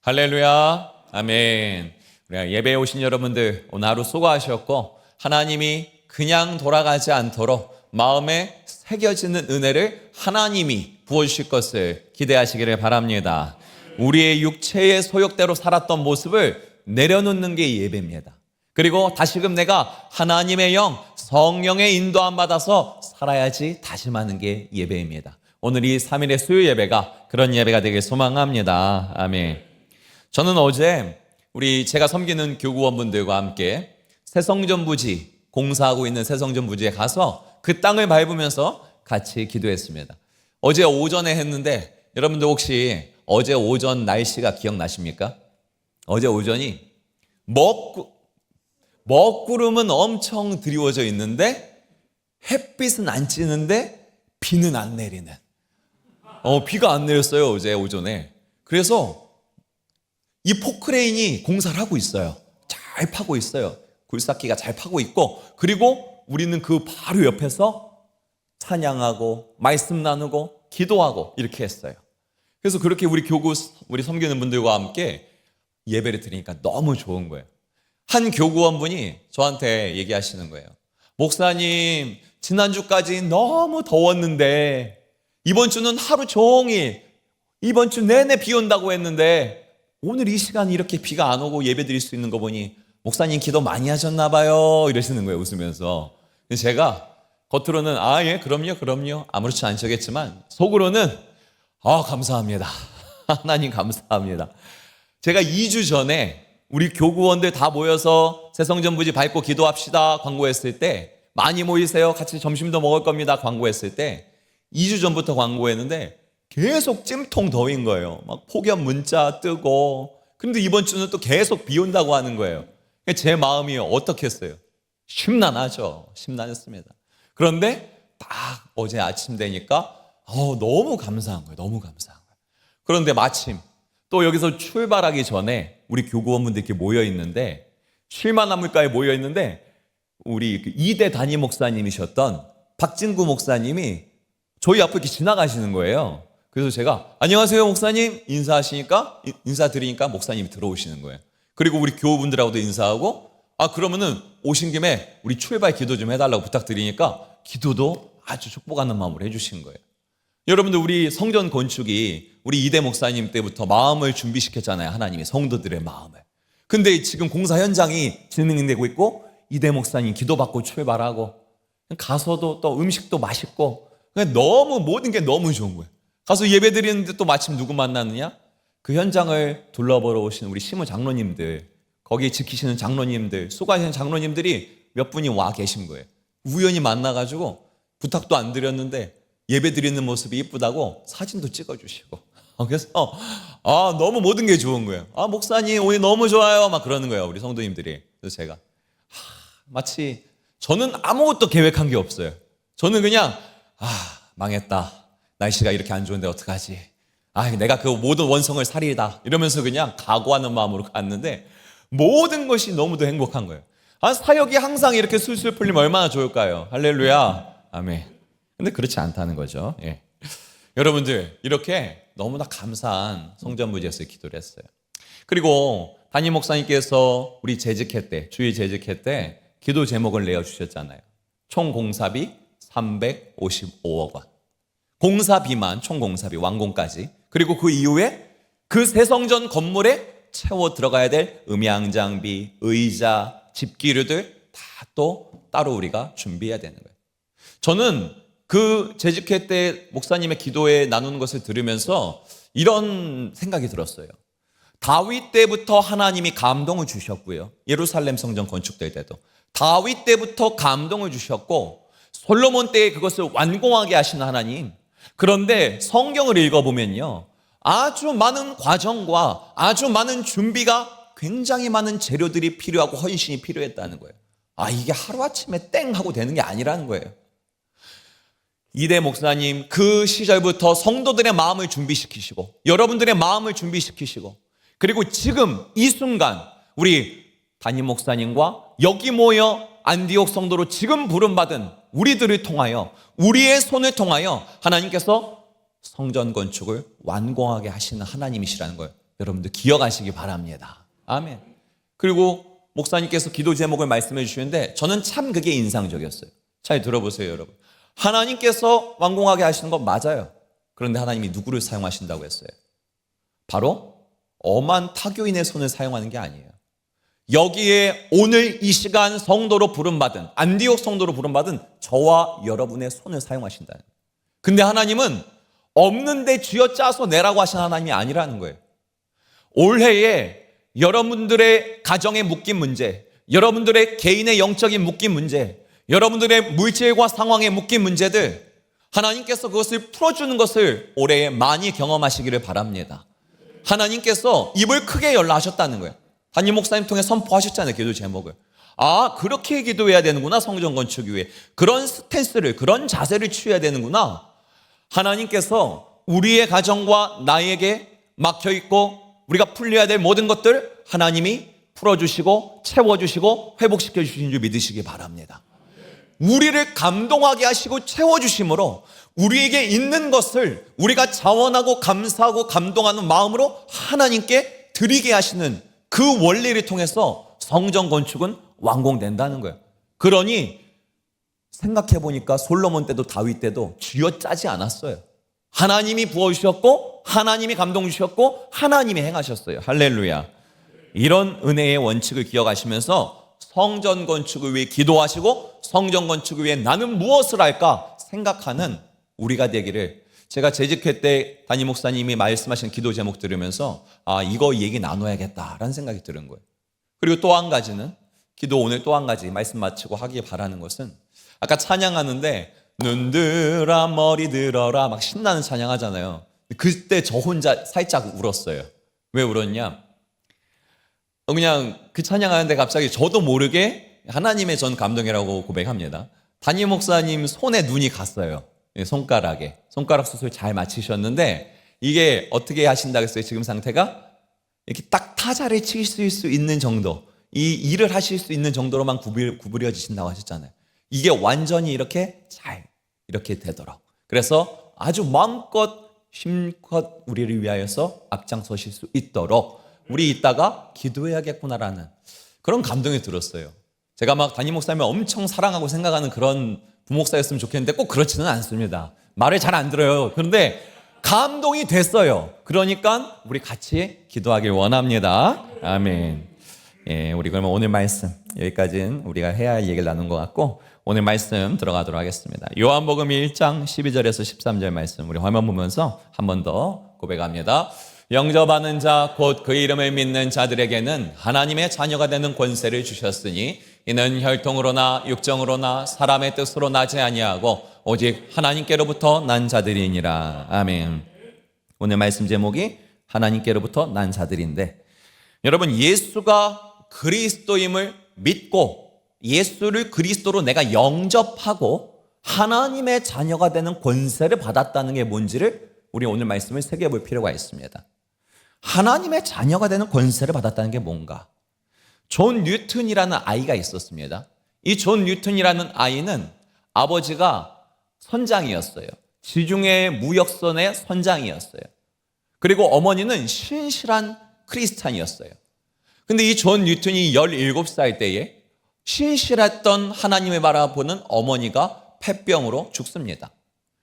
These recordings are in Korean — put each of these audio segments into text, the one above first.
할렐루야, 아멘. 우리 예배에 오신 여러분들 오늘 하루 수고하셨고, 하나님이 그냥 돌아가지 않도록 마음에 새겨지는 은혜를 하나님이 부어주실 것을 기대하시기를 바랍니다. 우리의 육체의 소욕대로 살았던 모습을 내려놓는 게 예배입니다. 그리고 다시금 내가 하나님의 영, 성령의 인도함 받아서 살아야지 다짐하는 게 예배입니다. 오늘 이 3일의 수요 예배가 그런 예배가 되길 소망합니다. 아멘. 저는 어제 제가 섬기는 교구원분들과 함께 새성전 부지 공사하고 있는 새성전 부지에 가서 그 땅을 밟으면서 같이 기도했습니다. 어제 오전에 했는데 여러분들 혹시 어제 오전 날씨가 기억나십니까? 어제 오전이 먹구름은 엄청 드리워져 있는데 햇빛은 안 찌는데 비는 안 내리는. 비가 안 내렸어요, 어제 오전에. 그래서 이 포크레인이 공사를 하고 있어요. 잘 파고 있어요. 굴삭기가 잘 파고 있고, 그리고 우리는 그 바로 옆에서 찬양하고 말씀 나누고 기도하고 이렇게 했어요. 그래서 그렇게 우리 섬기는 분들과 함께 예배를 드리니까 너무 좋은 거예요. 한 교구원분이 저한테 얘기하시는 거예요. 목사님, 지난주까지 너무 더웠는데 이번 주는 하루 종일, 이번 주 내내 비 온다고 했는데 오늘 이 시간 이렇게 비가 안 오고 예배 드릴 수 있는 거 보니 목사님 기도 많이 하셨나 봐요, 이러시는 거예요, 웃으면서. 제가 겉으로는 예, 그럼요 아무렇지 않겠지만 속으로는 감사합니다. 하나님 감사합니다. 제가 2주 전에 우리 교구원들 다 모여서 새성전 부지 밟고 기도합시다 광고했을 때, 많이 모이세요, 같이 점심도 먹을 겁니다 광고했을 때 2주 전부터 광고했는데 계속 찜통 더위인 거예요. 막 폭염 문자 뜨고. 근데 이번 주는 또 계속 비 온다고 하는 거예요. 제 마음이 어떻게 했어요? 심란하죠. 심란했습니다. 그런데 딱 어제 아침 되니까 너무 감사한 거예요. 너무 감사한 거예요. 그런데 마침 또 여기서 출발하기 전에 우리 교구원분들 이렇게 모여 있는데, 쉴만한물가에 모여 있는데 우리 2대 담임 목사님이셨던 박진구 목사님이 저희 앞에 이렇게 지나가시는 거예요. 그래서 제가 안녕하세요 목사님 인사드리니까 목사님이 들어오시는 거예요. 그리고 우리 교우분들하고도 인사하고, 그러면은 오신 김에 우리 출발 기도 좀 해달라고 부탁드리니까 기도도 아주 축복하는 마음으로 해주신 거예요. 여러분들, 우리 성전 건축이 우리 이대 목사님 때부터 마음을 준비시켰잖아요. 하나님의 성도들의 마음을. 근데 지금 공사 현장이 진행되고 있고 이대 목사님 기도받고 출발하고 가서도 또 음식도 맛있고 너무 모든 게 너무 좋은 거예요. 가서 예배 드리는데 또 마침 누구 만났느냐? 그 현장을 둘러보러 오신 우리 시무 장로님들, 거기 지키시는 장로님들, 수고하시는 장로님들이 몇 분이 와 계신 거예요. 우연히 만나가지고 부탁도 안 드렸는데 예배 드리는 모습이 이쁘다고 사진도 찍어주시고, 그래서 너무 모든 게 좋은 거예요. 목사님 오늘 너무 좋아요 막 그러는 거예요, 우리 성도님들이. 그래서 제가 마치 저는 아무것도 계획한 게 없어요. 저는 그냥 망했다, 날씨가 이렇게 안 좋은데 어떡하지, 내가 그 모든 원성을 살리다 이러면서 그냥 각오하는 마음으로 갔는데 모든 것이 너무도 행복한 거예요. 사역이 항상 이렇게 술술 풀리면 얼마나 좋을까요? 할렐루야, 아멘. 근데 그렇지 않다는 거죠. 예. 여러분들, 이렇게 너무나 감사한 성전부지에서 기도를 했어요. 그리고 담임 목사님께서 우리 주일 재직회 때 기도 제목을 내어주셨잖아요. 총 공사비 355억 원. 공사비만, 총 공사비, 완공까지. 그리고 그 이후에 그 새성전 건물에 채워 들어가야 될 음향장비, 의자, 집기류들 다 또 따로 우리가 준비해야 되는 거예요. 저는 그 재직회 때 목사님의 기도에 나누는 것을 들으면서 이런 생각이 들었어요. 다윗 때부터 하나님이 감동을 주셨고요. 예루살렘 성전 건축될 때도 다윗 때부터 감동을 주셨고, 솔로몬 때에 그것을 완공하게 하신 하나님. 그런데 성경을 읽어보면요, 아주 많은 과정과 아주 많은 준비가, 굉장히 많은 재료들이 필요하고 헌신이 필요했다는 거예요. 이게 하루아침에 땡 하고 되는 게 아니라는 거예요. 이대 목사님 그 시절부터 성도들의 마음을 준비시키시고, 여러분들의 마음을 준비시키시고, 그리고 지금 이 순간 우리 담임 목사님과 여기 모여 안디옥 성도로 지금 부름받은 우리들을 통하여, 우리의 손을 통하여 하나님께서 성전 건축을 완공하게 하시는 하나님이시라는 거예요. 여러분들 기억하시기 바랍니다. 아멘. 그리고 목사님께서 기도 제목을 말씀해 주시는데 저는 참 그게 인상적이었어요. 잘 들어보세요, 여러분. 하나님께서 완공하게 하시는 건 맞아요. 그런데 하나님이 누구를 사용하신다고 했어요? 바로 엄한 타교인의 손을 사용하는 게 아니에요. 여기에 오늘 이 시간 성도로 부름받은, 안디옥 성도로 부름받은 저와 여러분의 손을 사용하신다. 근데 하나님은 없는데 쥐어짜서 내라고 하신 하나님이 아니라는 거예요. 올해에 여러분들의 가정에 묶인 문제, 여러분들의 개인의 영적인 묶인 문제, 여러분들의 물질과 상황에 묶인 문제들, 하나님께서 그것을 풀어주는 것을 올해에 많이 경험하시기를 바랍니다. 하나님께서 입을 크게 열라 하셨다는 거예요. 담임 목사님 통해 선포하셨잖아요, 기도 제목을. 아, 그렇게 기도해야 되는구나, 성전 건축 위해. 그런 스탠스를, 그런 자세를 취해야 되는구나. 하나님께서 우리의 가정과 나에게 막혀있고 우리가 풀려야 될 모든 것들 하나님이 풀어주시고 채워주시고 회복시켜 주신 줄 믿으시기 바랍니다. 우리를 감동하게 하시고 채워주심으로 우리에게 있는 것을 우리가 자원하고 감사하고 감동하는 마음으로 하나님께 드리게 하시는 그 원리를 통해서 성전 건축은 완공된다는 거예요. 그러니 생각해 보니까 솔로몬 때도 다윗 때도 쥐어짜지 않았어요. 하나님이 부어주셨고 하나님이 감동 주셨고 하나님이 행하셨어요. 할렐루야. 이런 은혜의 원칙을 기억하시면서 성전 건축을 위해 기도하시고 성전 건축을 위해 나는 무엇을 할까 생각하는 우리가 되기를, 제가 재직회 때 담임 목사님이 말씀하신 기도 제목 들으면서 아, 이거 얘기 나눠야겠다라는 생각이 드는 거예요. 그리고 또 한 가지는, 기도 오늘 또 한 가지 말씀 마치고 하기 바라는 것은, 아까 찬양하는데 눈들아 머리 들어라 막 신나는 찬양하잖아요. 그때 저 혼자 살짝 울었어요. 왜 울었냐? 그냥 그 찬양하는데 갑자기 저도 모르게 하나님의 전 감동이라고 고백합니다. 담임 목사님 손에 눈이 갔어요. 손가락에. 손가락 수술 잘 마치셨는데 이게 어떻게 하신다고 했어요? 지금 상태가 이렇게 딱 타자를 치실 수 있는 정도, 이 일을 하실 수 있는 정도로만 구부려지신다고 하셨잖아요. 이게 완전히 이렇게 잘 이렇게 되도록, 그래서 아주 마음껏 힘껏 우리를 위하여서 앞장서실 수 있도록 우리 이따가 기도해야겠구나라는 그런 감동이 들었어요. 제가 막 담임 목사님을 엄청 사랑하고 생각하는 그런 부목사였으면 좋겠는데 꼭 그렇지는 않습니다. 말을 잘 안 들어요. 그런데 감동이 됐어요. 그러니까 우리 같이 기도하길 원합니다. 아멘. 예, 우리 그러면 오늘 말씀 여기까지는 우리가 해야 할 얘기를 나눈 것 같고, 오늘 말씀 들어가도록 하겠습니다. 요한복음 1장 12절에서 13절 말씀 우리 화면 보면서 한 번 더 고백합니다. 영접하는 자 곧 그 이름을 믿는 자들에게는 하나님의 자녀가 되는 권세를 주셨으니 이는 혈통으로나 육정으로나 사람의 뜻으로 나지 아니하고 오직 하나님께로부터 난 자들이니라. 아멘. 오늘 말씀 제목이 하나님께로부터 난 자들인데, 여러분 예수가 그리스도임을 믿고 예수를 그리스도로 내가 영접하고 하나님의 자녀가 되는 권세를 받았다는 게 뭔지를 우리 오늘 말씀을 새겨볼 필요가 있습니다. 하나님의 자녀가 되는 권세를 받았다는 게 뭔가? 존 뉴턴이라는 아이가 있었습니다. 이 존 뉴턴이라는 아이는 아버지가 선장이었어요. 지중해 무역선의 선장이었어요. 그리고 어머니는 신실한 크리스찬이었어요. 근데 이 존 뉴턴이 17살 때에 신실했던 하나님을 바라보는 어머니가 폐병으로 죽습니다.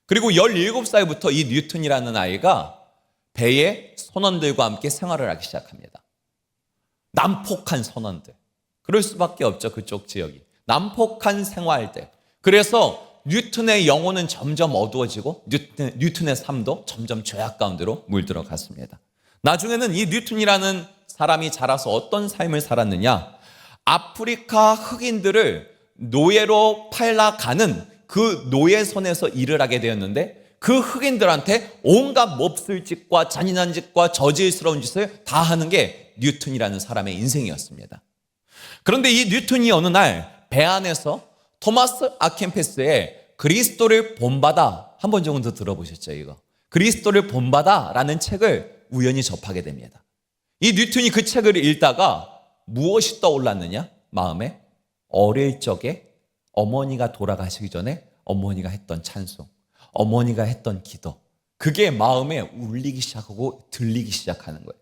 그리고 17살부터 이 뉴턴이라는 아이가 배에 선원들과 함께 생활을 하기 시작합니다. 난폭한 선원들. 그럴 수밖에 없죠, 그쪽 지역이. 난폭한 생활들. 그래서 뉴턴의 영혼은 점점 어두워지고 뉴턴의 삶도 점점 죄악 가운데로 물들어 갔습니다. 나중에는 이 뉴턴이라는 사람이 자라서 어떤 삶을 살았느냐? 아프리카 흑인들을 노예로 팔아가는 그 노예선에서 일을 하게 되었는데, 그 흑인들한테 온갖 몹쓸 짓과 잔인한 짓과 저질스러운 짓을 다 하는 게 뉴턴이라는 사람의 인생이었습니다. 그런데 이 뉴턴이 어느 날 배 안에서 토마스 아켄페스의 그리스도를 본받아, 한 번 정도 들어보셨죠, 이거? 그리스도를 본받아 라는 책을 우연히 접하게 됩니다. 이 뉴턴이 그 책을 읽다가 무엇이 떠올랐느냐? 마음에 어릴 적에 어머니가 돌아가시기 전에 어머니가 했던 찬송, 어머니가 했던 기도, 그게 마음에 울리기 시작하고 들리기 시작하는 거예요.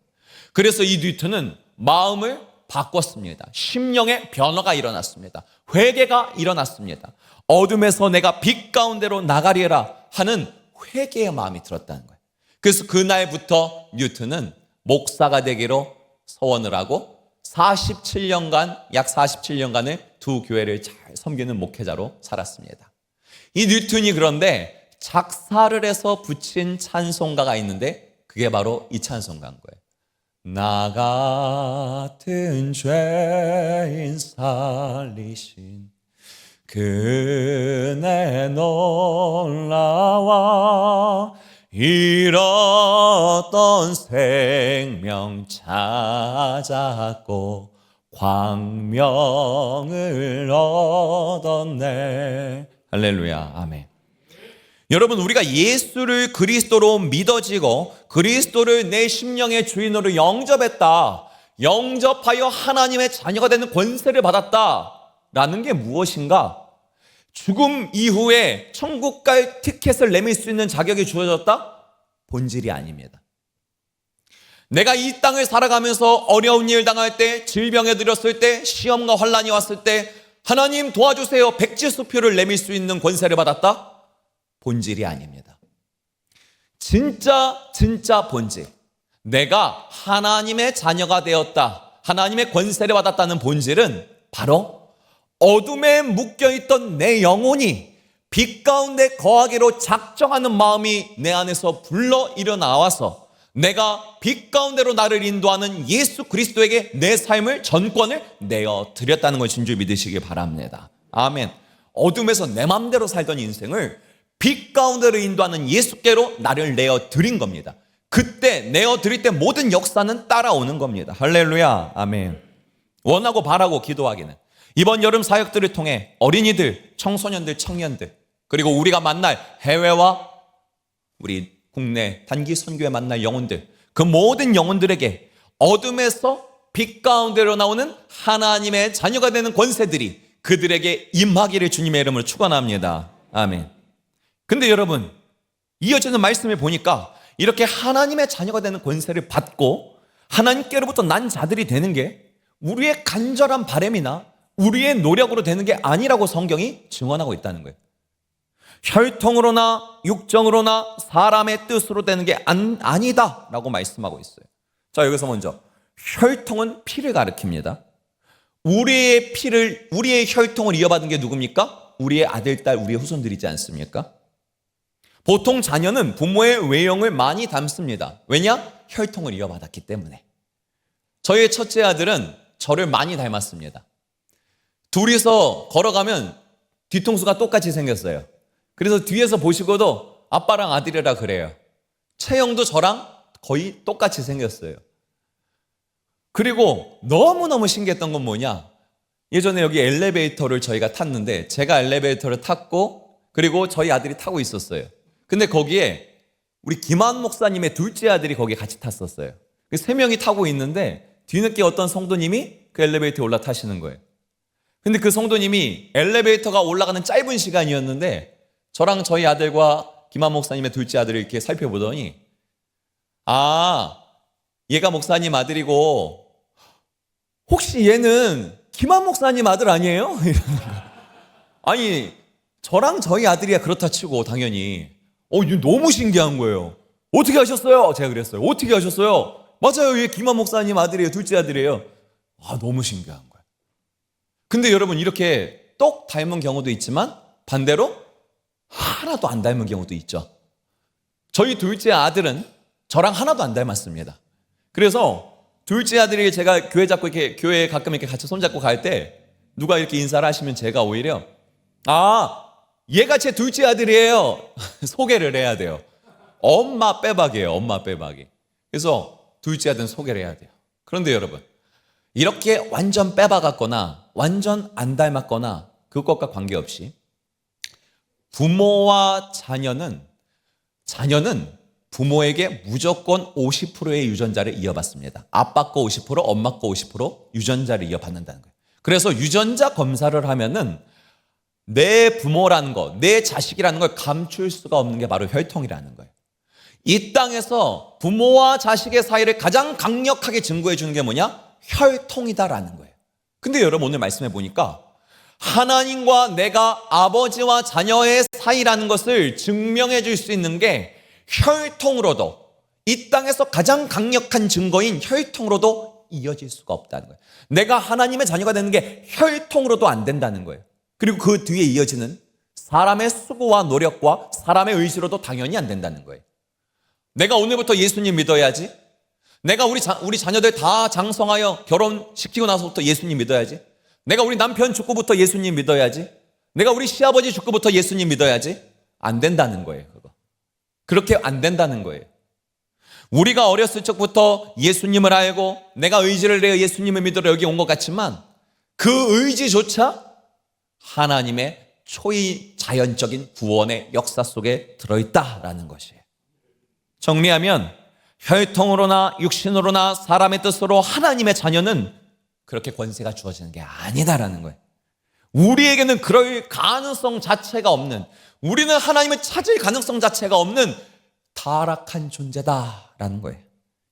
그래서 이 뉴턴은 마음을 바꿨습니다. 심령의 변화가 일어났습니다. 회개가 일어났습니다. 어둠에서 내가 빛 가운데로 나가리라 하는 회개의 마음이 들었다는 거예요. 그래서 그날부터 뉴턴은 목사가 되기로 서원을 하고 47년간, 약 47년간을 두 교회를 잘 섬기는 목회자로 살았습니다. 이 뉴턴이 그런데 작사를 해서 붙인 찬송가가 있는데 그게 바로 이 찬송가인 거예요. 나 같은 죄인 살리신 그네 놀라와 잃었던 생명 찾았고 광명을 얻었네. 할렐루야, 아멘. 여러분, 우리가 예수를 그리스도로 믿어지고 그리스도를 내 심령의 주인으로 영접했다, 영접하여 하나님의 자녀가 되는 권세를 받았다라는 게 무엇인가? 죽음 이후에 천국 갈 티켓을 내밀 수 있는 자격이 주어졌다? 본질이 아닙니다. 내가 이 땅을 살아가면서 어려운 일 당할 때, 질병에 들었을 때, 시험과 환난이 왔을 때 하나님 도와주세요, 백지수표를 내밀 수 있는 권세를 받았다? 본질이 아닙니다. 진짜 본질, 내가 하나님의 자녀가 되었다, 하나님의 권세를 받았다는 본질은 바로 어둠에 묶여있던 내 영혼이 빛 가운데 거하기로 작정하는 마음이 내 안에서 불러 일어나와서 내가 빛 가운데로 나를 인도하는 예수 그리스도에게 내 삶을, 전권을 내어드렸다는 걸 진주 믿으시기 바랍니다. 아멘. 어둠에서 내 맘대로 살던 인생을 빛 가운데로 인도하는 예수께로 나를 내어드린 겁니다. 그때 내어드릴 때 모든 역사는 따라오는 겁니다. 할렐루야, 아멘. 원하고 바라고 기도하기는 이번 여름 사역들을 통해 어린이들, 청소년들, 청년들, 그리고 우리가 만날 해외와 우리 국내 단기 선교에 만날 영혼들, 그 모든 영혼들에게 어둠에서 빛 가운데로 나오는 하나님의 자녀가 되는 권세들이 그들에게 임하기를 주님의 이름으로 축원합니다. 아멘. 근데 여러분, 이어지는 말씀을 보니까 이렇게 하나님의 자녀가 되는 권세를 받고 하나님께로부터 난 자들이 되는 게 우리의 간절한 바람이나 우리의 노력으로 되는 게 아니라고 성경이 증언하고 있다는 거예요. 혈통으로나 육정으로나 사람의 뜻으로 되는 게 아니다 라고 말씀하고 있어요. 자, 여기서 먼저 혈통은 피를 가리킵니다. 우리의 혈통을 이어받은 게 누굽니까? 우리의 아들, 딸, 우리의 후손들이지 않습니까? 보통 자녀는 부모의 외형을 많이 닮습니다. 왜냐? 혈통을 이어받았기 때문에. 저희 첫째 아들은 저를 많이 닮았습니다. 둘이서 걸어가면 뒤통수가 똑같이 생겼어요. 그래서 뒤에서 보시고도 아빠랑 아들이라 그래요. 체형도 저랑 거의 똑같이 생겼어요. 그리고 너무너무 신기했던 건 뭐냐? 예전에 여기 엘리베이터를 저희가 탔는데 제가 엘리베이터를 탔고 그리고 저희 아들이 타고 있었어요. 근데 거기에 우리 김한 목사님의 둘째 아들이 거기에 같이 탔었어요. 세 명이 타고 있는데 뒤늦게 어떤 성도님이 그 엘리베이터에 올라타시는 거예요. 근데 그 성도님이 엘리베이터가 올라가는 짧은 시간이었는데 저랑 저희 아들과 김한 목사님의 둘째 아들을 이렇게 살펴보더니 아, 얘가 목사님 아들이고 혹시 얘는 김한 목사님 아들 아니에요? 아니, 저랑 저희 아들이야 그렇다 치고 당연히 이거 너무 신기한 거예요. 어떻게 하셨어요? 제가 그랬어요. 어떻게 하셨어요? 맞아요, 얘 김한 목사님 아들이에요. 둘째 아들이에요. 아, 너무 신기한 거예요. 근데 여러분, 이렇게 똑 닮은 경우도 있지만 반대로 하나도 안 닮은 경우도 있죠. 저희 둘째 아들은 저랑 하나도 안 닮았습니다. 그래서 둘째 아들이 제가 교회 잡고 이렇게 교회에 가끔 이렇게 같이 손잡고 갈 때 누가 이렇게 인사를 하시면 제가 오히려 얘가 제 둘째 아들이에요. 소개를 해야 돼요. 엄마 빼박이에요. 엄마 빼박이. 그래서 둘째 아들은 소개를 해야 돼요. 그런데 여러분, 이렇게 완전 빼박았거나 완전 안 닮았거나 그것과 관계없이 부모와 자녀는 부모에게 무조건 50%의 유전자를 이어받습니다. 아빠 거 50%, 엄마 거 50% 유전자를 이어받는다는 거예요. 그래서 유전자 검사를 하면은 내 부모라는 거, 내 자식이라는 걸 감출 수가 없는 게 바로 혈통이라는 거예요. 이 땅에서 부모와 자식의 사이를 가장 강력하게 증거해 주는 게 뭐냐? 혈통이다라는 거예요. 근데 여러분 오늘 말씀해 보니까 하나님과 내가 아버지와 자녀의 사이라는 것을 증명해 줄 수 있는 게 혈통으로도, 이 땅에서 가장 강력한 증거인 혈통으로도 이어질 수가 없다는 거예요. 내가 하나님의 자녀가 되는 게 혈통으로도 안 된다는 거예요. 그리고 그 뒤에 이어지는 사람의 수고와 노력과 사람의 의지로도 당연히 안 된다는 거예요. 내가 오늘부터 예수님 믿어야지. 내가 우리 자녀들 다 장성하여 결혼시키고 나서부터 예수님 믿어야지. 내가 우리 남편 죽고부터 예수님 믿어야지. 내가 우리 시아버지 죽고부터 예수님 믿어야지. 안 된다는 거예요. 그렇게 안 된다는 거예요. 우리가 어렸을 적부터 예수님을 알고 내가 의지를 내어 예수님을 믿으러 여기 온 것 같지만 그 의지조차 하나님의 초자연적인 구원의 역사 속에 들어있다라는 것이에요. 정리하면 혈통으로나 육신으로나 사람의 뜻으로 하나님의 자녀는 그렇게 권세가 주어지는 게 아니다라는 거예요. 우리에게는 그럴 가능성 자체가 없는, 우리는 하나님을 찾을 가능성 자체가 없는 타락한 존재다라는 거예요.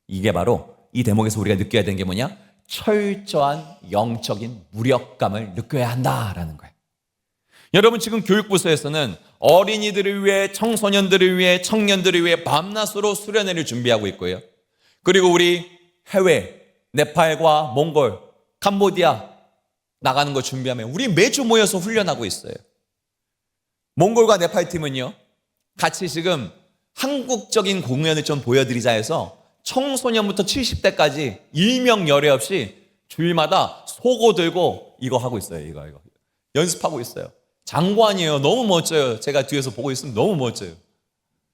이게 바로 이 대목에서 우리가 느껴야 되는 게 뭐냐? 철저한 영적인 무력감을 느껴야 한다라는 거예요. 여러분 지금 교육부서에서는 어린이들을 위해, 청소년들을 위해, 청년들을 위해 밤낮으로 수련회를 준비하고 있고요. 그리고 우리 해외, 네팔과 몽골, 캄보디아 나가는 거 준비하면 우리 매주 모여서 훈련하고 있어요. 몽골과 네팔 팀은요, 같이 지금 한국적인 공연을 좀 보여드리자 해서 청소년부터 70대까지 일명열애 없이 주일마다 속옷 들고 이거 하고 있어요. 이거 연습하고 있어요. 장관이에요. 너무 멋져요. 제가 뒤에서 보고 있으면 너무 멋져요.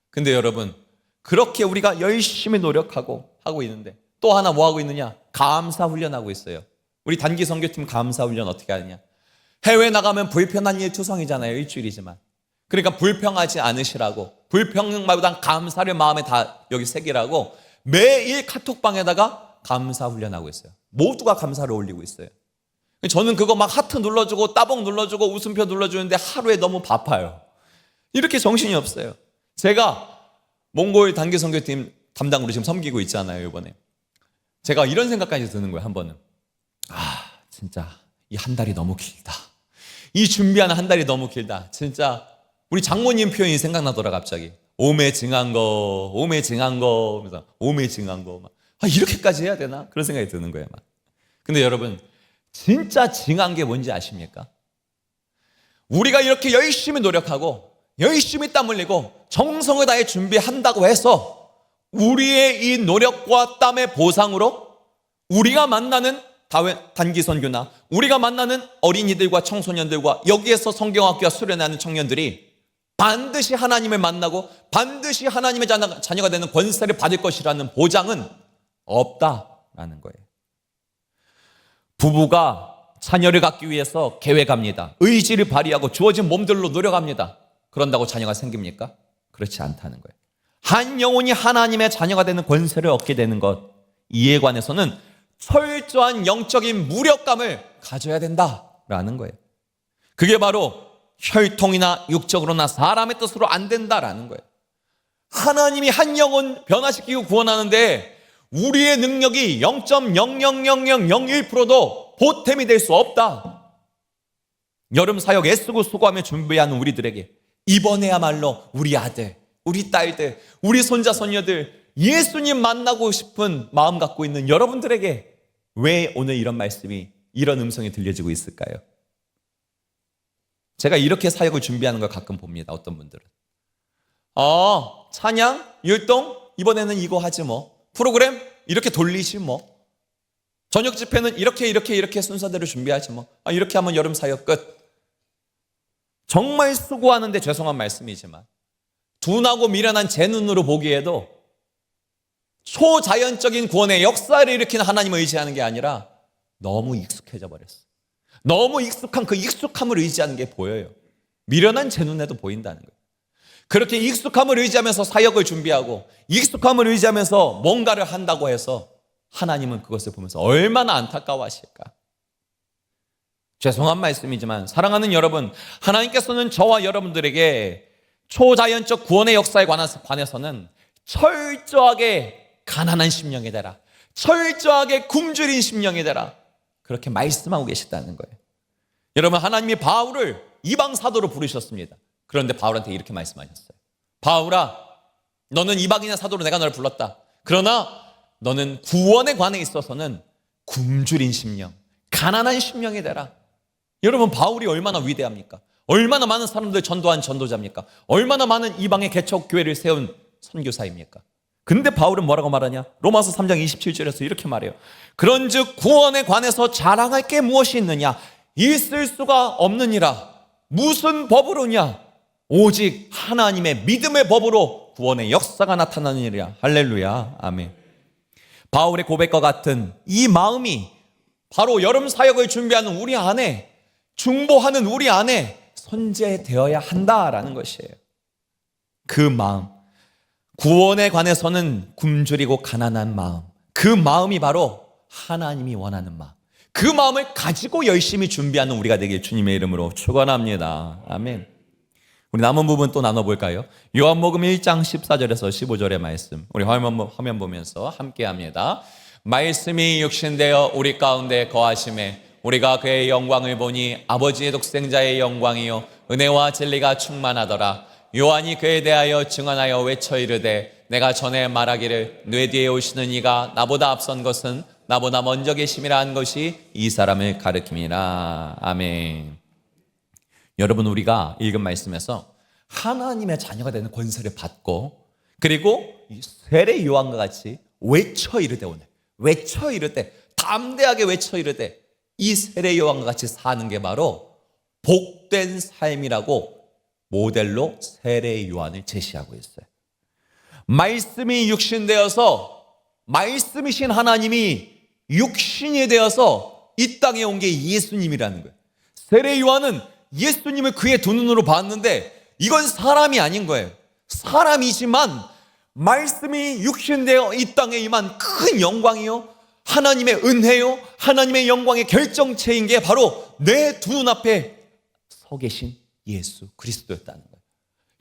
근데 여러분, 그렇게 우리가 열심히 노력하고 하고 있는데 또 하나 뭐 하고 있느냐? 감사 훈련하고 있어요. 우리 단기 선교팀 감사 훈련 어떻게 하느냐? 해외 나가면 불편한 일 투성이잖아요. 일주일이지만. 그러니까 불평하지 않으시라고, 불평보단 감사를 마음에 다 여기 새기라고 매일 카톡방에다가 감사 훈련하고 있어요. 모두가 감사를 올리고 있어요. 저는 그거 막 하트 눌러주고 따봉 눌러주고 웃음표 눌러주는데 하루에 너무 바빠요. 이렇게 정신이 없어요. 제가 몽골 단기 선교팀 담당으로 지금 섬기고 있잖아요. 이번에 제가 이런 생각까지 드는 거예요. 한 번은 진짜 이 한 달이 너무 길다. 이 준비하는 한 달이 너무 길다. 진짜 우리 장모님 표현이 생각나더라. 갑자기 오매증한 거 그래서 오매증한 거 이렇게까지 해야 되나? 그런 생각이 드는 거예요. 막. 근데 여러분 진짜 징한 게 뭔지 아십니까? 우리가 이렇게 열심히 노력하고 열심히 땀 흘리고 정성을 다해 준비한다고 해서 우리의 이 노력과 땀의 보상으로 우리가 만나는 단기 선교나 우리가 만나는 어린이들과 청소년들과 여기에서 성경학교와 수련하는 청년들이 반드시 하나님을 만나고 반드시 하나님의 자녀가 되는 권세를 받을 것이라는 보장은 없다라는 거예요. 부부가 자녀를 갖기 위해서 계획합니다. 의지를 발휘하고 주어진 몸들로 노력합니다. 그런다고 자녀가 생깁니까? 그렇지 않다는 거예요. 한 영혼이 하나님의 자녀가 되는 권세를 얻게 되는 것, 이에 관해서는 철저한 영적인 무력감을 가져야 된다라는 거예요. 그게 바로 혈통이나 육적으로나 사람의 뜻으로 안 된다라는 거예요. 하나님이 한 영혼 변화시키고 구원하는데 우리의 능력이 0.0000001%도 보탬이 될 수 없다. 여름 사역 애쓰고 수고하며 준비하는 우리들에게 이번에야말로 우리 아들, 우리 딸들, 우리 손자 손녀들 예수님 만나고 싶은 마음 갖고 있는 여러분들에게 왜 오늘 이런 말씀이, 이런 음성이 들려지고 있을까요? 제가 이렇게 사역을 준비하는 걸 가끔 봅니다. 어떤 분들은 찬양, 율동 이번에는 이거 하지 뭐, 프로그램 이렇게 돌리지 뭐, 저녁 집회는 이렇게 순서대로 준비하지 뭐, 이렇게 하면 여름 사역 끝. 정말 수고하는데 죄송한 말씀이지만 둔하고 미련한 제 눈으로 보기에도 초자연적인 구원의 역사를 일으키는 하나님을 의지하는 게 아니라 너무 익숙해져 버렸어요. 너무 익숙한 그 익숙함을 의지하는 게 보여요. 미련한 제 눈에도 보인다는 거예요. 그렇게 익숙함을 의지하면서 사역을 준비하고 익숙함을 의지하면서 뭔가를 한다고 해서 하나님은 그것을 보면서 얼마나 안타까워하실까. 죄송한 말씀이지만 사랑하는 여러분, 하나님께서는 저와 여러분들에게 초자연적 구원의 역사에 관해서는 철저하게 가난한 심령이 되라. 철저하게 굶주린 심령이 되라. 그렇게 말씀하고 계시다는 거예요. 여러분, 하나님이 바울을 이방 사도로 부르셨습니다. 그런데 바울한테 이렇게 말씀하셨어요. 바울아, 너는 이방인의 사도로 내가 너를 불렀다. 그러나 너는 구원에 관해 있어서는 굶주린 심령, 가난한 심령이 되라. 여러분, 바울이 얼마나 위대합니까? 얼마나 많은 사람들 전도한 전도자입니까? 얼마나 많은 이방의 개척 교회를 세운 선교사입니까? 근데 바울은 뭐라고 말하냐? 로마서 3장 27절에서 이렇게 말해요. 그런즉 구원에 관해서 자랑할 게 무엇이 있느냐? 있을 수가 없느니라. 무슨 법으로냐? 오직 하나님의 믿음의 법으로 구원의 역사가 나타나느니라. 할렐루야. 아멘. 바울의 고백과 같은 이 마음이 바로 여름 사역을 준비하는 우리 안에, 중보하는 우리 안에 선재되어야 한다라는 것이에요. 그 마음, 구원에 관해서는 굶주리고 가난한 마음, 그 마음이 바로 하나님이 원하는 마음, 그 마음을 가지고 열심히 준비하는 우리가 되길 주님의 이름으로 축원합니다. 아멘. 우리 남은 부분 또 나눠볼까요? 요한복음 1장 14절에서 15절의 말씀, 우리 화면 보면서 함께 합니다. 말씀이 육신되어 우리 가운데 거하심에 우리가 그의 영광을 보니 아버지의 독생자의 영광이요 은혜와 진리가 충만하더라. 요한이 그에 대하여 증언하여 외쳐 이르되 내가 전에 말하기를 뇌 뒤에 오시는 이가 나보다 앞선 것은 나보다 먼저 계심이라 한 것이 이 사람을 가리킴이라. 아멘. 여러분, 우리가 읽은 말씀에서 하나님의 자녀가 되는 권세를 받고, 그리고 세례 요한과 같이 외쳐 이르되, 오늘 외쳐 이르되, 담대하게 외쳐 이르되, 이 세례 요한과 같이 사는 게 바로 복된 삶이라고 모델로 세례 요한을 제시하고 있어요. 말씀이 육신되어서, 말씀이신 하나님이 육신이 되어서 이 땅에 온 게 예수님이라는 거예요. 세례 요한은 예수님을 그의 두 눈으로 봤는데 이건 사람이 아닌 거예요. 사람이지만 말씀이 육신되어 이 땅에 임한 큰 영광이요, 하나님의 은혜요, 하나님의 영광의 결정체인 게 바로 내 두 눈앞에 서 계신 예수 그리스도였다는 거예요.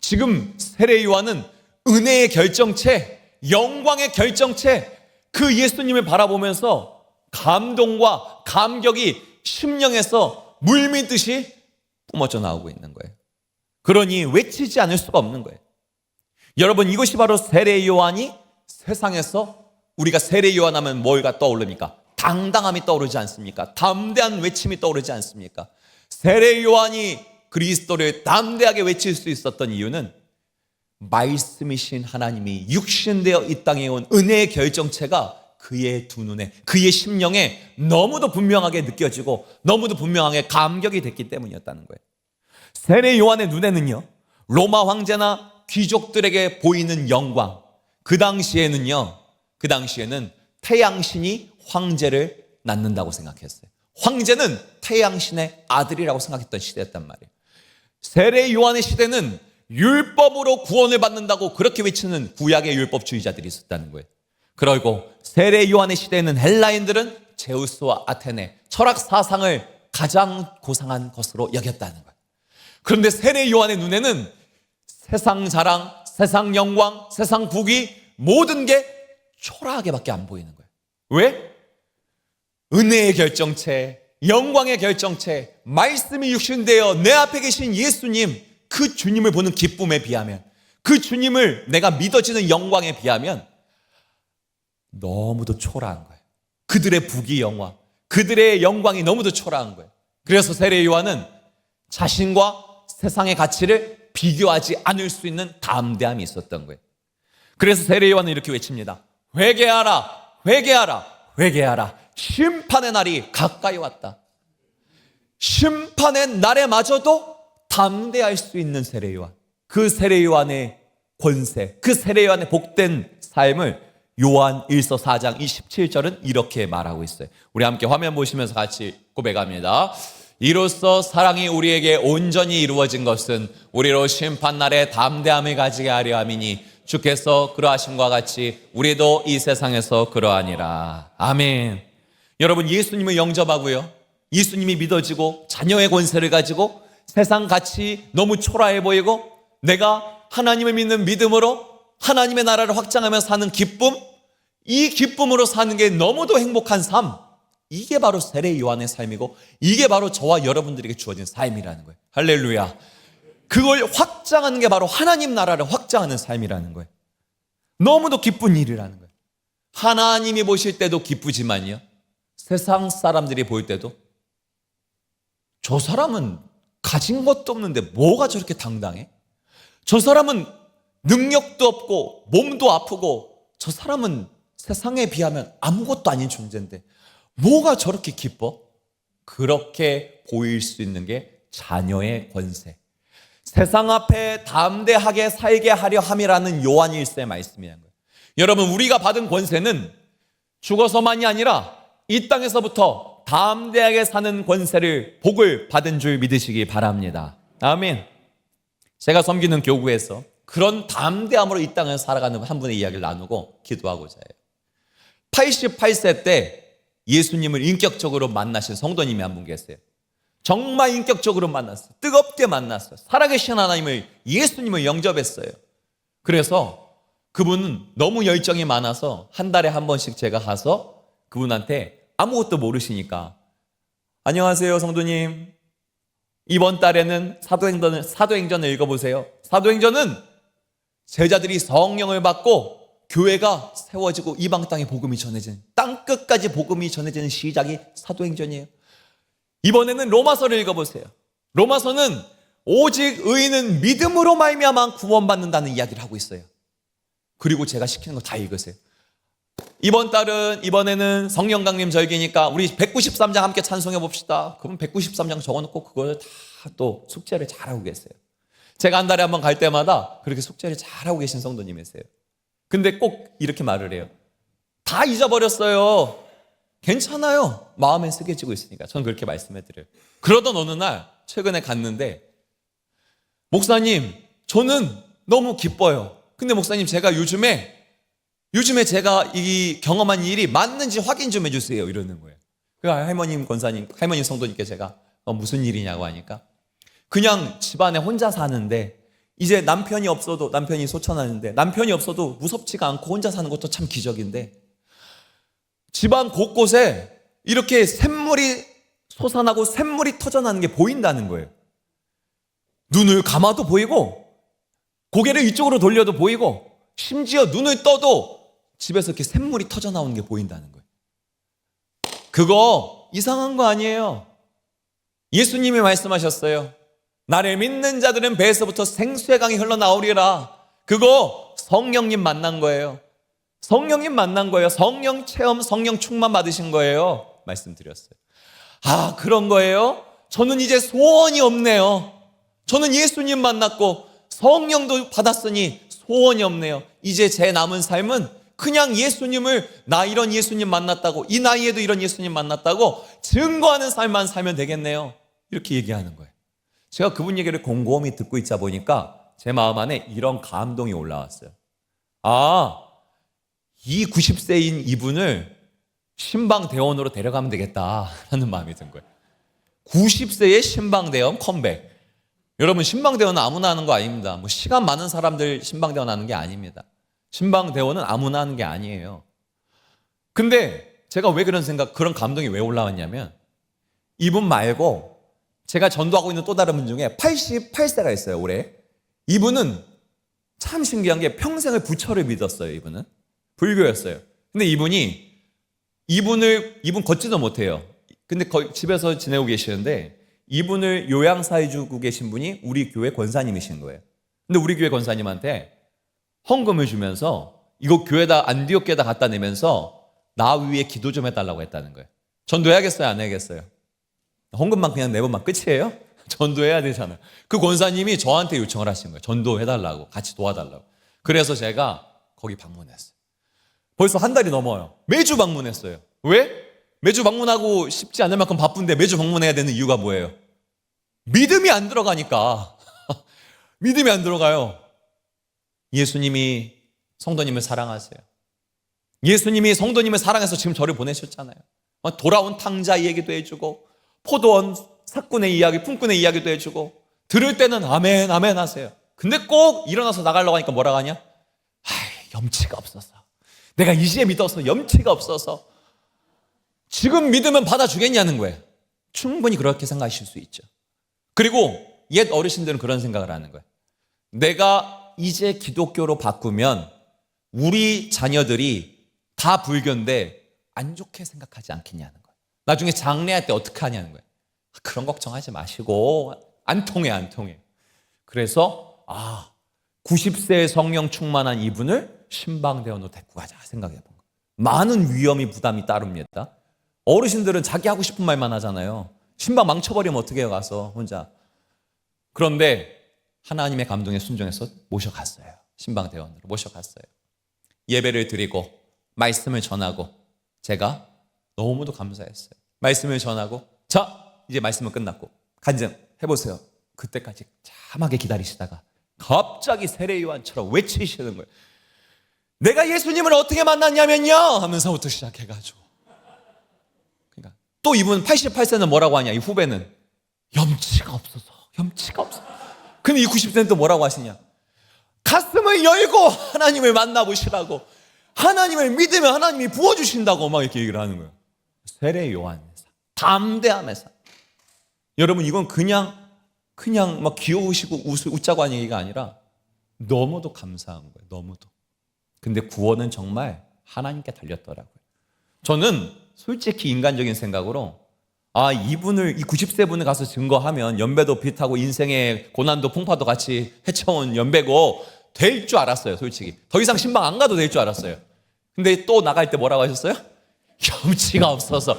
지금 세례 요한은 은혜의 결정체, 영광의 결정체, 그 예수님을 바라보면서 감동과 감격이 심령에서 물밀듯이 뿜어져 나오고 있는 거예요. 그러니 외치지 않을 수가 없는 거예요. 여러분, 이것이 바로 세례 요한이 세상에서, 우리가 세례 요한 하면 뭐가 떠오릅니까? 당당함이 떠오르지 않습니까? 담대한 외침이 떠오르지 않습니까? 세례 요한이 그리스도를 담대하게 외칠 수 있었던 이유는 말씀이신 하나님이 육신되어 이 땅에 온 은혜의 결정체가 그의 두 눈에, 그의 심령에 너무도 분명하게 느껴지고 너무도 분명하게 감격이 됐기 때문이었다는 거예요. 세례 요한의 눈에는요, 로마 황제나 귀족들에게 보이는 영광, 그 당시에는 태양신이 황제를 낳는다고 생각했어요. 황제는 태양신의 아들이라고 생각했던 시대였단 말이에요. 세례 요한의 시대는 율법으로 구원을 받는다고 그렇게 외치는 구약의 율법주의자들이 있었다는 거예요. 그리고 세례 요한의 시대에는 헬라인들은 제우스와 아테네, 철학 사상을 가장 고상한 것으로 여겼다는 거예요. 그런데 세례 요한의 눈에는 세상 자랑, 세상 영광, 세상 부귀, 모든 게 초라하게밖에 안 보이는 거예요. 왜? 은혜의 결정체, 영광의 결정체, 말씀이 육신되어 내 앞에 계신 예수님, 그 주님을 보는 기쁨에 비하면, 그 주님을 내가 믿어지는 영광에 비하면 너무도 초라한 거예요. 그들의 부귀 영화, 그들의 영광이 너무도 초라한 거예요. 그래서 세례 요한은 자신과 세상의 가치를 비교하지 않을 수 있는 담대함이 있었던 거예요. 그래서 세례 요한은 이렇게 외칩니다. 회개하라, 회개하라, 회개하라. 심판의 날이 가까이 왔다. 심판의 날에마저도 담대할 수 있는 세례 요한, 그 세례 요한의 권세, 그 세례 요한의 복된 삶을 요한 1서 4장 27절은 이렇게 말하고 있어요. 우리 함께 화면 보시면서 같이 고백합니다. 이로써 사랑이 우리에게 온전히 이루어진 것은 우리로 심판날에 담대함을 가지게 하려 함이니 주께서 그러하심과 같이 우리도 이 세상에서 그러하니라. 아멘. 여러분, 예수님을 영접하고요, 예수님이 믿어지고 자녀의 권세를 가지고 세상 가치 너무 초라해 보이고 내가 하나님을 믿는 믿음으로 하나님의 나라를 확장하며 사는 기쁨, 이 기쁨으로 사는 게 너무도 행복한 삶, 이게 바로 세례 요한의 삶이고 이게 바로 저와 여러분들에게 주어진 삶이라는 거예요. 할렐루야. 그걸 확장하는 게 바로 하나님 나라를 확장하는 삶이라는 거예요. 너무도 기쁜 일이라는 거예요. 하나님이 보실 때도 기쁘지만요, 세상 사람들이 볼 때도 저 사람은 가진 것도 없는데 뭐가 저렇게 당당해? 저 사람은 능력도 없고 몸도 아프고 저 사람은 세상에 비하면 아무것도 아닌 존재인데 뭐가 저렇게 기뻐? 그렇게 보일 수 있는 게 자녀의 권세, 세상 앞에 담대하게 살게 하려 함이라는 요한 1세 말씀이라는 거예요. 여러분, 우리가 받은 권세는 죽어서만이 아니라 이 땅에서부터 담대하게 사는 권세를, 복을 받은 줄 믿으시기 바랍니다. 아멘. 제가 섬기는 교구에서 그런 담대함으로 이 땅을 살아가는 한 분의 이야기를 나누고 기도하고자 해요. 88세 때 예수님을 인격적으로 만나신 성도님이 한 분 계세요. 정말 인격적으로 만났어요. 뜨겁게 만났어요. 살아계신 하나님을, 예수님을 영접했어요. 그래서 그분은 너무 열정이 많아서 한 달에 한 번씩 제가 가서 그분한테 아무것도 모르시니까, 안녕하세요 성도님, 이번 달에는 사도행전을 읽어보세요. 사도행전은 제자들이 성령을 받고 교회가 세워지고 이방 땅에 복음이 전해지는, 땅끝까지 복음이 전해지는 시작이 사도행전이에요. 이번에는 로마서를 읽어보세요. 로마서는 오직 의인은 믿음으로 말미암아 구원받는다는 이야기를 하고 있어요. 그리고 제가 시키는 거 다 읽으세요. 이번에는 성령 강림 절기니까 우리 193장 함께 찬송해 봅시다. 그럼 193장 적어놓고 그걸 다 또 숙제를 잘하고 계세요. 제가 한 달에 한 번 갈 때마다 그렇게 숙제를 잘하고 계신 성도님이세요. 근데 꼭 이렇게 말을 해요. 다 잊어버렸어요. 괜찮아요. 마음에 새겨지고 있으니까. 저는 그렇게 말씀해드려요. 그러던 어느 날 최근에 갔는데, 목사님, 저는 너무 기뻐요. 근데 목사님, 제가 요즘에 제가 이 경험한 일이 맞는지 확인 좀 해주세요. 이러는 거예요. 그 할머님 성도님께 제가 무슨 일이냐고 하니까, 그냥 집안에 혼자 사는데 이제 남편이 소천하는데 남편이 없어도 무섭지가 않고 혼자 사는 것도 참 기적인데, 집안 곳곳에 이렇게 샘물이 솟아나고 샘물이 터져나는 게 보인다는 거예요. 눈을 감아도 보이고 고개를 이쪽으로 돌려도 보이고 심지어 눈을 떠도 집에서 이렇게 샘물이 터져나오는 게 보인다는 거예요. 그거 이상한 거 아니에요. 예수님이 말씀하셨어요. 나를 믿는 자들은 배에서부터 생수의 강이 흘러나오리라. 그거 성령님 만난 거예요. 성령님 만난 거예요. 성령 체험, 성령 충만 받으신 거예요. 말씀드렸어요. 아, 그런 거예요? 저는 이제 소원이 없네요. 저는 예수님 만났고 성령도 받았으니 소원이 없네요. 이제 제 남은 삶은 그냥 나 이런 예수님 만났다고, 이 나이에도 이런 예수님 만났다고 증거하는 삶만 살면 되겠네요. 이렇게 얘기하는 거예요. 제가 그분 얘기를 곰곰이 듣고 있자 보니까 제 마음 안에 이런 감동이 올라왔어요. 아, 이 90세인 이분을 신방대원으로 데려가면 되겠다라는 마음이 든 거예요. 90세의 신방대원 컴백. 여러분, 신방대원은 아무나 하는 거 아닙니다. 뭐 시간 많은 사람들 신방대원 하는 게 아닙니다. 신방대원은 아무나 하는 게 아니에요. 근데 제가 왜 그런 감동이 왜 올라왔냐면, 이분 말고 제가 전도하고 있는 또 다른 분 중에 88세가 있어요, 올해. 이분은 참 신기한 게 평생을 부처를 믿었어요, 이분은. 불교였어요. 근데 이분 걷지도 못해요. 근데 집에서 지내고 계시는데, 이분을 요양사해주고 계신 분이 우리 교회 권사님이신 거예요. 근데 우리 교회 권사님한테 헌금을 주면서 이거 교회다, 안디옥 교회다 갖다 내면서 나 위에 기도 좀 해달라고 했다는 거예요. 전도해야겠어요, 안 해야겠어요? 헌금만 그냥 내보면 끝이에요? 전도해야 되잖아요. 그 권사님이 저한테 요청을 하신 거예요. 전도해달라고, 같이 도와달라고. 그래서 제가 거기 방문했어요. 벌써 한 달이 넘어요. 매주 방문했어요. 왜? 매주 방문하고 싶지 않을 만큼 바쁜데 매주 방문해야 되는 이유가 뭐예요? 믿음이 안 들어가니까. 믿음이 안 들어가요. 예수님이 성도님을 사랑하세요. 예수님이 성도님을 사랑해서 지금 저를 보내셨잖아요. 돌아온 탕자 얘기도 해주고, 포도원 사꾼의 이야기, 품꾼의 이야기도 해주고, 들을 때는 아멘, 아멘 하세요. 근데 꼭 일어나서 나가려고 하니까 뭐라고 하냐? 염치가 없어서, 내가 이제 믿어서 염치가 없어서 지금 믿으면 받아주겠냐는 거예요. 충분히 그렇게 생각하실 수 있죠. 그리고 옛 어르신들은 그런 생각을 하는 거예요. 내가 이제 기독교로 바꾸면 우리 자녀들이 다 불교인데 안 좋게 생각하지 않겠냐는 거예요. 나중에 장례할 때 어떻게 하냐는 거예요. 그런 걱정하지 마시고, 안 통해. 그래서 90세의 성령 충만한 이분을 신방대원으로 데리고 가자 생각해 본 거예요. 많은 위험이 부담이 따릅니다. 어르신들은 자기 하고 싶은 말만 하잖아요. 신방 망쳐버리면 어떻게 해요, 가서 혼자. 그런데 하나님의 감동에 순종해서 모셔갔어요. 신방대원으로 모셔갔어요. 예배를 드리고 말씀을 전하고, 제가 너무도 감사했어요. 말씀을 전하고, 자, 이제 말씀은 끝났고 간증 해보세요. 그때까지 참하게 기다리시다가 갑자기 세례요한처럼 외치시는 거예요. 내가 예수님을 어떻게 만났냐면요 하면서부터 시작해가지고, 그러니까 또 이분 88세는 뭐라고 하냐, 이 후배는 염치가 없어서. 근데 이 90세는 또 뭐라고 하시냐, 가슴을 열고 하나님을 만나보시라고, 하나님을 믿으면 하나님이 부어주신다고 막 이렇게 얘기를 하는 거예요. 세례요한에서 담대함에서. 여러분, 이건 그냥 막 귀여우시고 웃자고 하는 얘기가 아니라 너무도 감사한 거예요. 너무도. 근데 구원은 정말 하나님께 달렸더라고요. 저는 솔직히 인간적인 생각으로 이분을, 이 90세 분을 가서 증거하면 연배도 비슷하고 인생의 고난도 풍파도 같이 헤쳐온 연배고 될 줄 알았어요. 솔직히 더 이상 신방 안 가도 될 줄 알았어요. 근데 또 나갈 때 뭐라고 하셨어요? 염치가 없어서.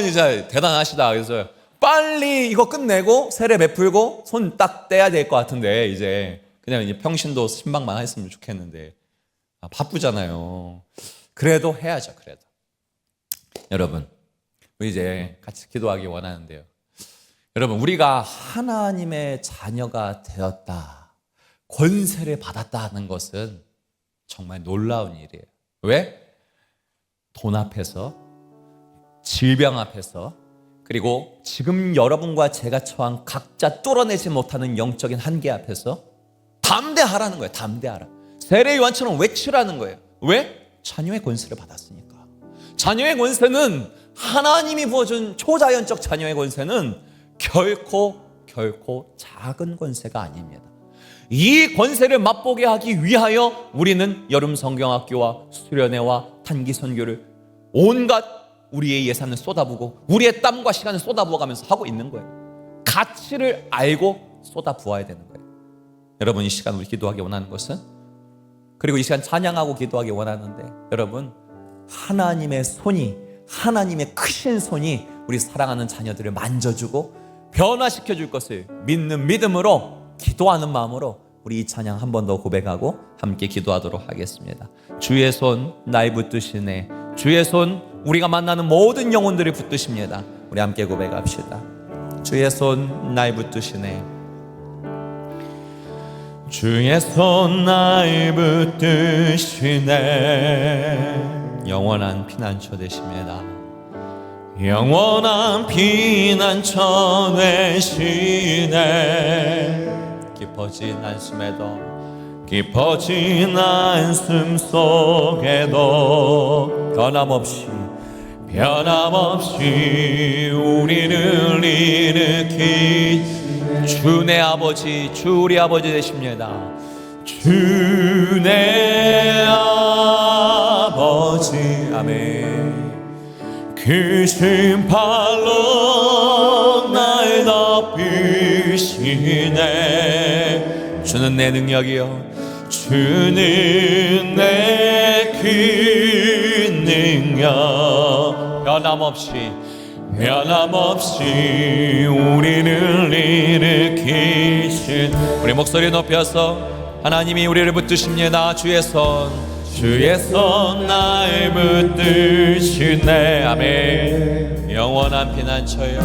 진짜 대단하시다. 그래서 빨리 이거 끝내고 세례 베풀고 손 딱 떼야 될 것 같은데, 이제 그냥 이제 평신도 신방만 했으면 좋겠는데 바쁘잖아요. 그래도 해야죠. 그래도. 여러분, 우리 이제 같이 기도하기 원하는데요. 여러분, 우리가 하나님의 자녀가 되었다, 권세를 받았다는 것은 정말 놀라운 일이에요. 왜? 돈 앞에서, 질병 앞에서, 그리고 지금 여러분과 제가 처한 각자 뚫어내지 못하는 영적인 한계 앞에서 담대하라는 거예요. 담대하라. 세례요한처럼 외치라는 거예요. 왜? 자녀의 권세를 받았으니까. 자녀의 권세는, 하나님이 부어준 초자연적 자녀의 권세는 결코 작은 권세가 아닙니다. 이 권세를 맛보게 하기 위하여 우리는 여름 성경학교와 수련회와 단기 선교를 온갖 우리의 예산을 쏟아부고 우리의 땀과 시간을 쏟아부어가면서 하고 있는 거예요. 가치를 알고 쏟아부어야 되는 거예요. 여러분, 이 시간 우리 기도하기 원하는 것은, 그리고 이 시간 찬양하고 기도하기 원하는데, 여러분, 하나님의 손이, 하나님의 크신 손이 우리 사랑하는 자녀들을 만져주고 변화시켜 줄 것을 믿는 믿음으로, 기도하는 마음으로 우리 이 찬양 한 번 더 고백하고 함께 기도하도록 하겠습니다. 주의 손 날 붙드시네. 주의 손 우리가 만나는 모든 영혼들을 붙드십니다. 우리 함께 고백합시다. 주의 손 날 붙드시네. 주의 손 날 붙드시네. 영원한 피난처 되십니다. 영원한 피난처 되시네. 깊어진 한숨에도, 깊어진 한숨 속에도 변함없이 우리를 일으키 주 내 아버지, 주 우리 아버지 되십니다. 주 내 아버지, 아멘. 크신 팔로 날 덮으시네. 주는 내 능력이요, 주는 내 큰 능력. 변함없이 우리를 일으키신. 우리 목소리 높여서 하나님이 우리를 붙드십니다. 주의 손 날 붙드시네. 아멘. 영원한 피난처요,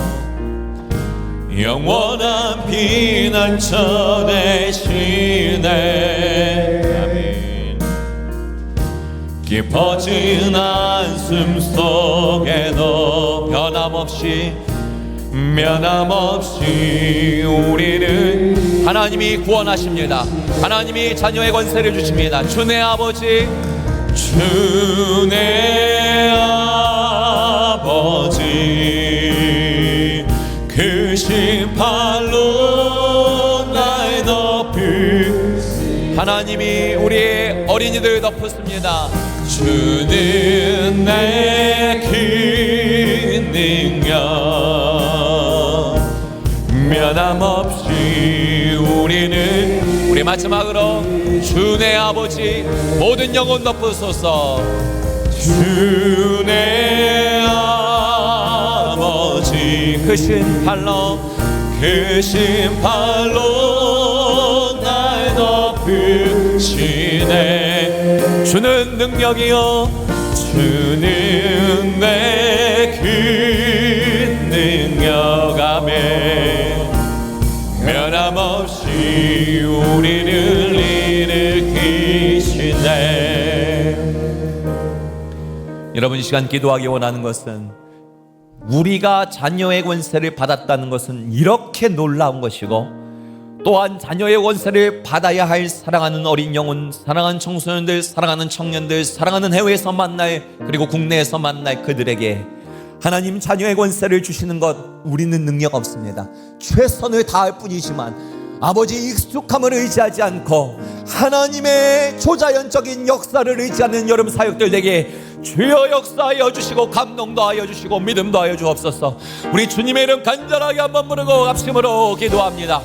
영원한 피난처 되시네. 아멘. 깊어진 한숨 속에도 변함없이 면함없이 우리는 하나님이 구원하십니다. 하나님이 자녀의 권세를 주십니다. 주내 아버지, 주내 아버지, 그 심판로 날 덮으시. 하나님이 우리의 어린이들 덮으십니다. 주는 내 큰 능력, 면함없이 우리는. 우리 마지막으로 주내 아버지, 모든 영혼 덮으소서. 주내 아버지, 그 심판로, 그 심판로 날 덮으시네. 주는 능력이여, 주는 내 큰 능력. 아멘. 면함없이 우리를 일으키시네. 여러분, 이 시간 기도하기 원하는 것은, 우리가 자녀의 권세를 받았다는 것은 이렇게 놀라운 것이고, 또한 자녀의 권세를 받아야 할 사랑하는 어린 영혼, 사랑하는 청소년들, 사랑하는 청년들, 사랑하는 해외에서 만날, 그리고 국내에서 만날 그들에게 하나님 자녀의 권세를 주시는 것, 우리는 능력 없습니다. 최선을 다할 뿐이지만 아버지 익숙함을 의지하지 않고 하나님의 초자연적인 역사를 의지하는 여러분 사역들에게 주여 역사하여 주시고, 감동도 하여 주시고, 믿음도 하여 주옵소서. 우리 주님의 이름 간절하게 한번 부르고 합심으로 기도합니다.